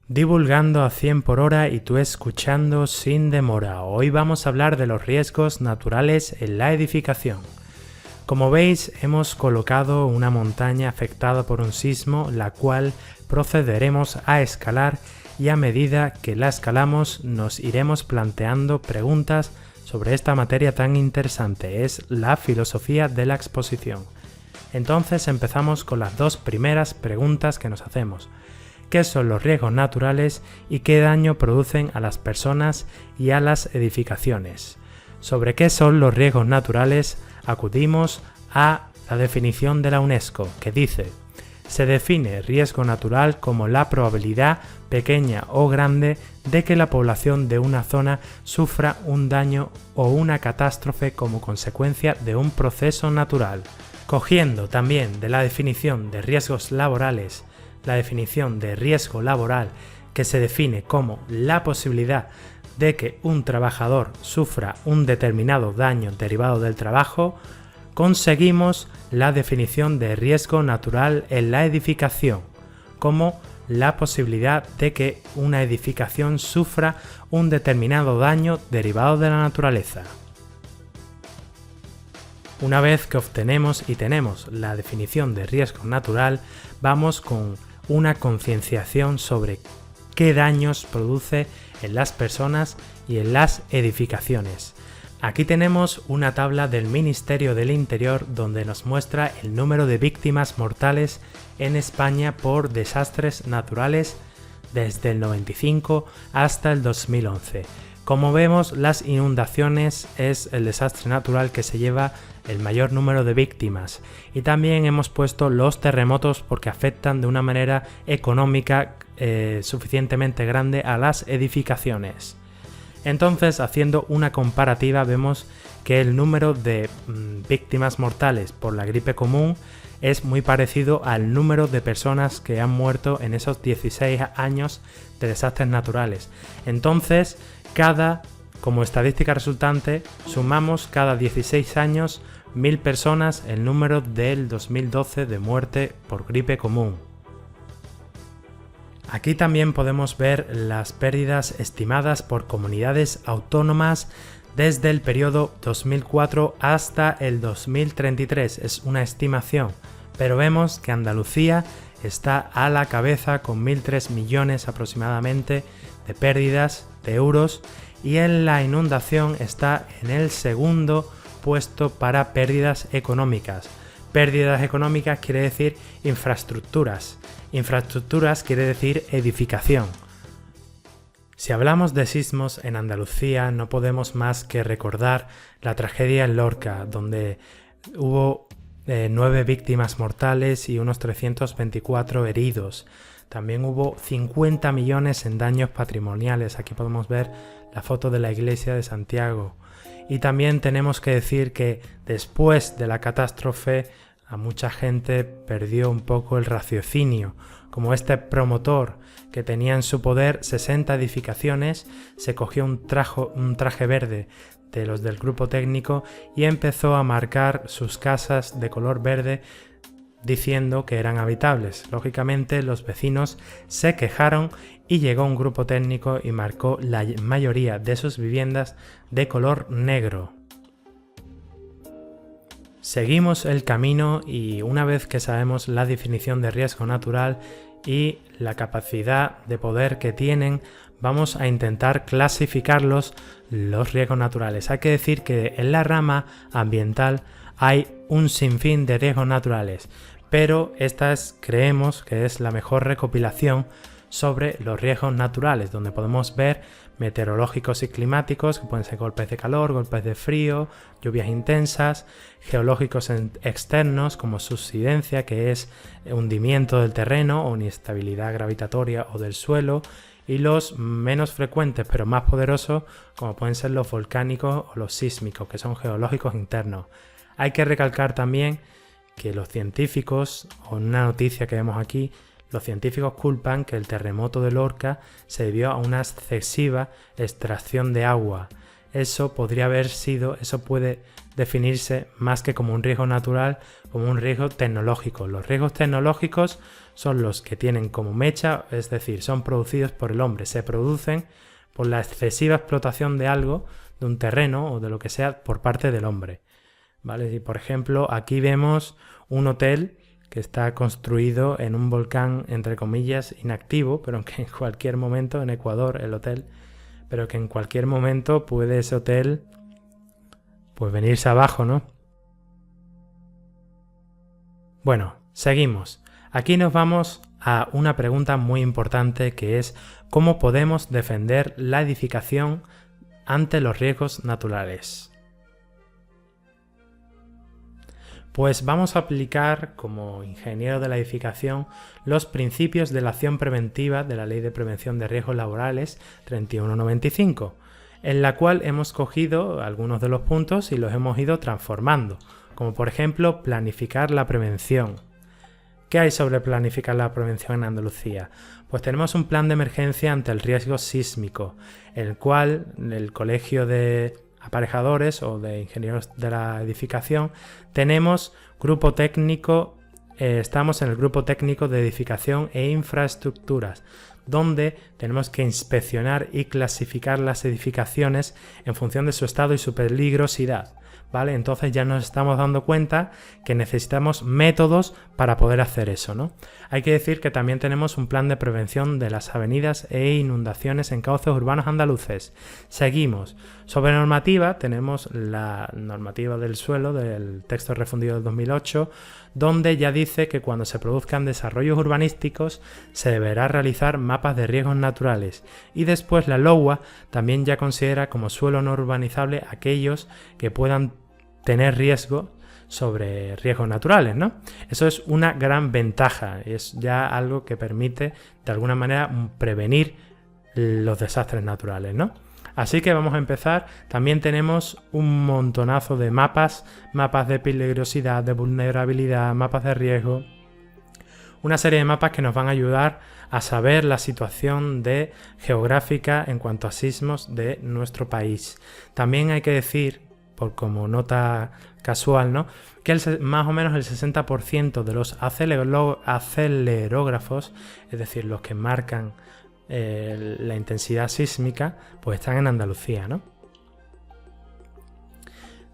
Divulgando a 100 por hora y tú escuchando sin demora. Hoy vamos a hablar de los riesgos naturales en la edificación. Como veis, hemos colocado una montaña afectada por un sismo, la cual procederemos a escalar y a medida que la escalamos nos iremos planteando preguntas sobre esta materia tan interesante. Es la filosofía de la exposición. Entonces empezamos con las dos primeras preguntas que nos hacemos. ¿Qué son los riesgos naturales y qué daño producen a las personas y a las edificaciones? Sobre qué son los riesgos naturales, acudimos a la definición de la UNESCO, que dice: se define riesgo natural como la probabilidad, pequeña o grande, de que la población de una zona sufra un daño o una catástrofe como consecuencia de un proceso natural. Cogiendo también de la definición de riesgos laborales, la definición de riesgo laboral, que se define como la posibilidad de que un trabajador sufra un determinado daño derivado del trabajo, conseguimos la definición de riesgo natural en la edificación, como la posibilidad de que una edificación sufra un determinado daño derivado de la naturaleza. Una vez que obtenemos y tenemos la definición de riesgo natural, vamos con una concienciación sobre qué daños produce en las personas y en las edificaciones. Aquí tenemos una tabla del Ministerio del Interior donde nos muestra el número de víctimas mortales en España por desastres naturales desde el 95 hasta el 2011. Como vemos, las inundaciones es el desastre natural que se lleva el mayor número de víctimas, y también hemos puesto los terremotos porque afectan de una manera económica suficientemente grande a las edificaciones. Entonces, haciendo una comparativa, vemos que el número de víctimas mortales por la gripe común es muy parecido al número de personas que han muerto en esos 16 años de desastres naturales. Entonces, como estadística resultante, sumamos cada 16 años 1000 personas el número del 2012 de muerte por gripe común. Aquí también podemos ver las pérdidas estimadas por comunidades autónomas desde el periodo 2004 hasta el 2033. Es una estimación, pero vemos que Andalucía está a la cabeza con 1.003 millones aproximadamente de pérdidas de euros, y en la inundación está en el segundo puesto para pérdidas económicas. Pérdidas económicas quiere decir infraestructuras. Infraestructuras quiere decir edificación. Si hablamos de sismos en Andalucía, no podemos más que recordar la tragedia en Lorca, donde hubo 9 víctimas mortales y unos 324 heridos. También hubo 50 millones en daños patrimoniales. Aquí podemos ver la foto de la iglesia de Santiago. Y también tenemos que decir que después de la catástrofe a mucha gente perdió un poco el raciocinio, como este promotor que tenía en su poder 60 edificaciones, se cogió un traje verde de los del grupo técnico y empezó a marcar sus casas de color verde diciendo que eran habitables. Lógicamente los vecinos se quejaron y llegó un grupo técnico y marcó la mayoría de sus viviendas de color negro. Seguimos el camino y una vez que sabemos la definición de riesgo natural y la capacidad de poder que tienen, vamos a intentar clasificarlos los riesgos naturales. Hay que decir que en la rama ambiental hay un sinfín de riesgos naturales, pero esta creemos que es la mejor recopilación sobre los riesgos naturales, donde podemos ver meteorológicos y climáticos, que pueden ser golpes de calor, golpes de frío, lluvias intensas, geológicos externos como subsidencia, que es hundimiento del terreno o inestabilidad gravitatoria o del suelo, y los menos frecuentes pero más poderosos, como pueden ser los volcánicos o los sísmicos, que son geológicos internos. Hay que recalcar también que los científicos, o una noticia que vemos aquí, los científicos culpan que el terremoto de Lorca se debió a una excesiva extracción de agua. Eso puede definirse más que como un riesgo natural, como un riesgo tecnológico. Los riesgos tecnológicos son los que tienen como mecha, es decir, son producidos por el hombre, se producen por la excesiva explotación de algo, de un terreno o de lo que sea por parte del hombre, ¿vale? Y por ejemplo, aquí vemos un hotel que está construido en un volcán, entre comillas, inactivo, pero que en cualquier momento, en Ecuador, el hotel, pero que en cualquier momento puede ese hotel pues venirse abajo, ¿no? Bueno, seguimos. Aquí nos vamos a una pregunta muy importante que es ¿cómo podemos defender la edificación ante los riesgos naturales? Pues vamos a aplicar como ingeniero de la edificación los principios de la acción preventiva de la Ley de Prevención de Riesgos Laborales 3195, en la cual hemos cogido algunos de los puntos y los hemos ido transformando, como por ejemplo planificar la prevención. ¿Qué hay sobre planificar la prevención en Andalucía? Pues tenemos un plan de emergencia ante el riesgo sísmico, el cual el Colegio de Aparejadores o de Ingenieros de la Edificación tenemos grupo técnico, estamos en el grupo técnico de edificación e infraestructuras, donde tenemos que inspeccionar y clasificar las edificaciones en función de su estado y su peligrosidad, ¿vale? Entonces ya nos estamos dando cuenta que necesitamos métodos para poder hacer eso, ¿no? Hay que decir que también tenemos un plan de prevención de las avenidas e inundaciones en cauces urbanos andaluces. Seguimos. Sobre normativa tenemos la normativa del suelo del texto refundido del 2008, donde ya dice que cuando se produzcan desarrollos urbanísticos se deberá realizar mapas de riesgos naturales, y después la LOUA también ya considera como suelo no urbanizable aquellos que puedan tener riesgo sobre riesgos naturales, ¿no? Eso es una gran ventaja, es ya algo que permite de alguna manera prevenir los desastres naturales, ¿no? Así que vamos a empezar. También tenemos un montonazo de mapas de peligrosidad, de vulnerabilidad, mapas de riesgo, una serie de mapas que nos van a ayudar a saber la situación geográfica en cuanto a sismos de nuestro país. También hay que decir, por como nota casual, ¿no?, que más o menos el 60% de los acelerógrafos, es decir, los que marcan la intensidad sísmica, pues están en Andalucía, ¿no?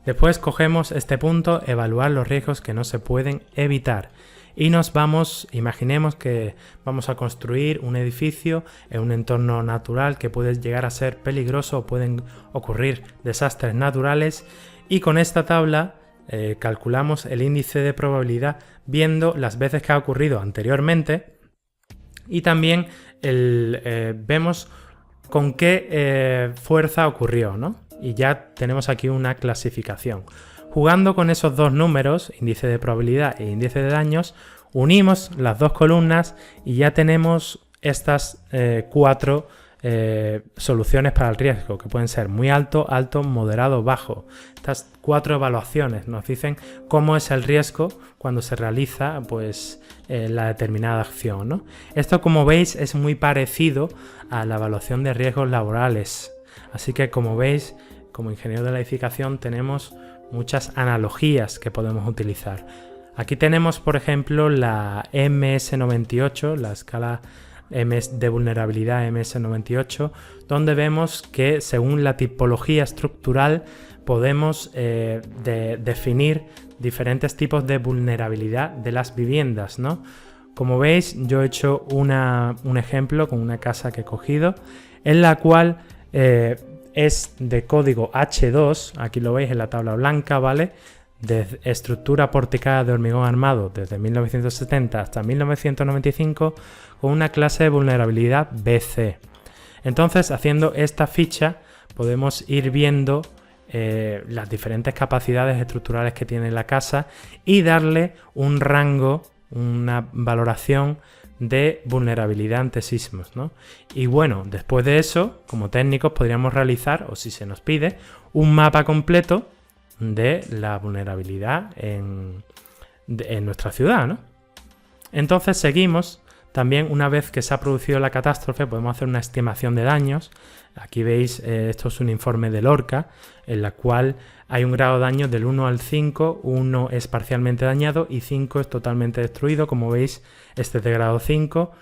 Después cogemos este punto, evaluar los riesgos que no se pueden evitar, y nos vamos, imaginemos que vamos a construir un edificio en un entorno natural que puede llegar a ser peligroso o pueden ocurrir desastres naturales, y con esta tabla calculamos el índice de probabilidad viendo las veces que ha ocurrido anteriormente, y también vemos con qué fuerza ocurrió, ¿no? Y ya tenemos aquí una clasificación. Jugando con esos dos números, índice de probabilidad e índice de daños, unimos las dos columnas y ya tenemos estas cuatro soluciones para el riesgo, que pueden ser muy alto, alto, moderado, bajo. Estas cuatro evaluaciones nos dicen cómo es el riesgo cuando se realiza pues la determinada acción, ¿no? Esto, como veis, es muy parecido a la evaluación de riesgos laborales. Así que, como veis, como ingeniero de la edificación tenemos muchas analogías que podemos utilizar. Aquí tenemos, por ejemplo, la MS98, la escala de vulnerabilidad MS98, donde vemos que según la tipología estructural podemos definir diferentes tipos de vulnerabilidad de las viviendas, ¿no? Como veis, yo he hecho un ejemplo con una casa que he cogido, en la cual es de código H2, aquí lo veis en la tabla blanca, ¿vale?, de estructura porticada de hormigón armado desde 1970 hasta 1995, con una clase de vulnerabilidad BC. Entonces, haciendo esta ficha podemos ir viendo las diferentes capacidades estructurales que tiene la casa y darle un rango, una valoración de vulnerabilidad ante sismos, ¿no? Y bueno, después de eso, como técnicos podríamos realizar, o si se nos pide, un mapa completo de la vulnerabilidad en nuestra ciudad, ¿no? Entonces seguimos. También, una vez que se ha producido la catástrofe, podemos hacer una estimación de daños. Aquí veis, esto es un informe de Lorca, en la cual hay un grado de daño del 1 al 5, 1 es parcialmente dañado y 5 es totalmente destruido. Como veis, este es de grado 5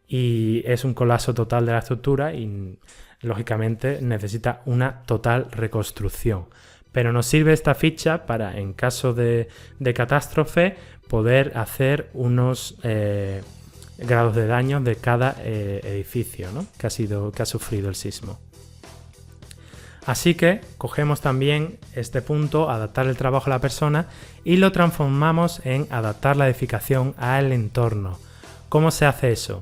y es un colapso total de la estructura y, lógicamente, necesita una total reconstrucción. Pero nos sirve esta ficha para, en caso de catástrofe, poder hacer unos grados de daño de cada edificio, ¿no?, que ha sufrido el sismo. Así que cogemos también este punto, adaptar el trabajo a la persona, y lo transformamos en adaptar la edificación al entorno. ¿Cómo se hace eso?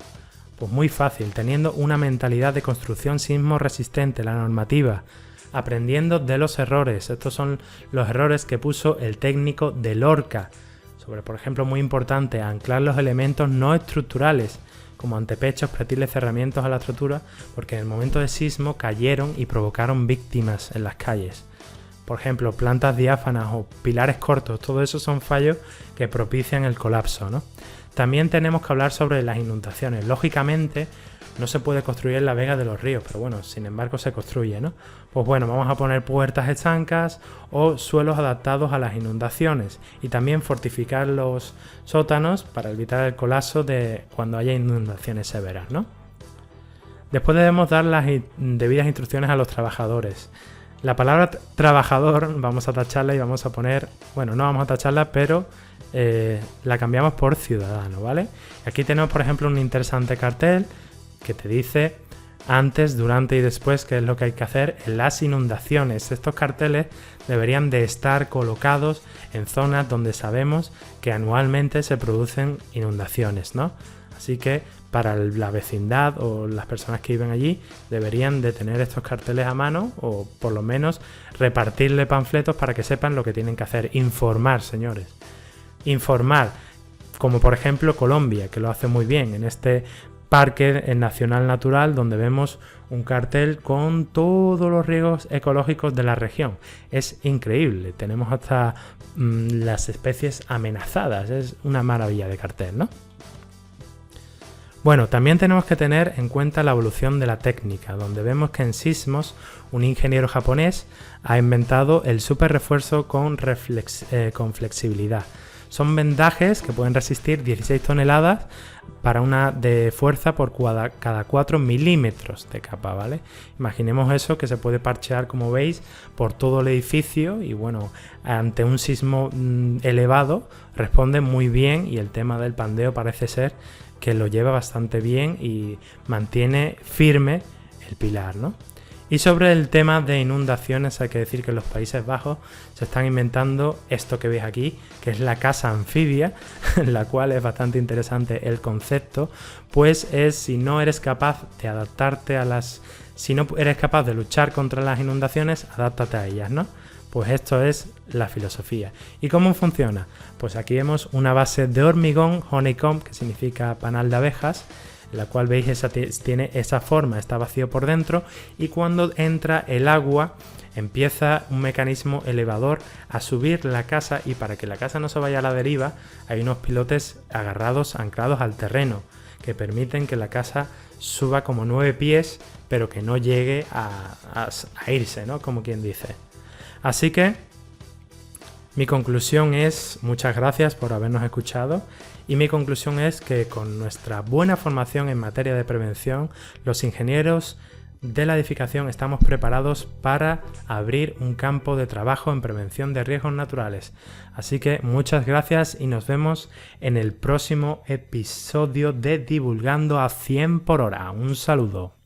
Pues muy fácil, teniendo una mentalidad de construcción sismo resistente, la normativa, aprendiendo de los errores. Estos son los errores que puso el técnico de Lorca. Sobre, por ejemplo, muy importante, anclar los elementos no estructurales, como antepechos, pretiles, cerramientos a la estructura, porque en el momento de sismo cayeron y provocaron víctimas en las calles. Por ejemplo, plantas diáfanas o pilares cortos, todo eso son fallos que propician el colapso, ¿no? También tenemos que hablar sobre las inundaciones. Lógicamente, no se puede construir en la vega de los ríos, pero bueno, sin embargo se construye, ¿no? Pues bueno, vamos a poner puertas estancas o suelos adaptados a las inundaciones, y también fortificar los sótanos para evitar el colapso de cuando haya inundaciones severas, ¿no? Después debemos dar las debidas instrucciones a los trabajadores. La palabra trabajador vamos a tacharla y vamos a poner, bueno, no vamos a tacharla, pero la cambiamos por ciudadano, ¿vale? Aquí tenemos, por ejemplo, un interesante cartel que te dice antes, durante y después qué es lo que hay que hacer en las inundaciones. Estos carteles deberían de estar colocados en zonas donde sabemos que anualmente se producen inundaciones, ¿no? Así que para la vecindad o las personas que viven allí deberían de tener estos carteles a mano, o por lo menos repartirle panfletos para que sepan lo que tienen que hacer. Informar, señores. Informar, como por ejemplo Colombia, que lo hace muy bien en este Parque Nacional Natural, donde vemos un cartel con todos los riesgos ecológicos de la región. Es increíble, tenemos hasta las especies amenazadas, es una maravilla de cartel, ¿no? Bueno, también tenemos que tener en cuenta la evolución de la técnica, donde vemos que en sismos un ingeniero japonés ha inventado el super refuerzo con flexibilidad. Son vendajes que pueden resistir 16 toneladas para una de fuerza por cada 4 milímetros de capa, ¿vale? Imaginemos eso, que se puede parchear, como veis, por todo el edificio, y bueno, ante un sismo elevado responde muy bien, y el tema del pandeo parece ser que lo lleva bastante bien y mantiene firme el pilar, ¿no? Y sobre el tema de inundaciones, hay que decir que en los Países Bajos se están inventando esto que veis aquí, que es la casa anfibia, en la cual es bastante interesante el concepto, pues es, si no eres capaz de adaptarte si no eres capaz de luchar contra las inundaciones, adáptate a ellas, ¿no? Pues esto es la filosofía. ¿Y cómo funciona? Pues aquí vemos una base de hormigón, honeycomb, que significa panal de abejas, la cual veis tiene esa forma, está vacío por dentro, y cuando entra el agua empieza un mecanismo elevador a subir la casa, y para que la casa no se vaya a la deriva hay unos pilotes anclados al terreno que permiten que la casa suba como 9 pies, pero que no llegue a irse, ¿no? Como quien dice. Así que mi conclusión es, muchas gracias por habernos escuchado, y mi conclusión es que con nuestra buena formación en materia de prevención, los ingenieros de la edificación estamos preparados para abrir un campo de trabajo en prevención de riesgos naturales. Así que muchas gracias y nos vemos en el próximo episodio de Divulgando a 100 por hora. Un saludo.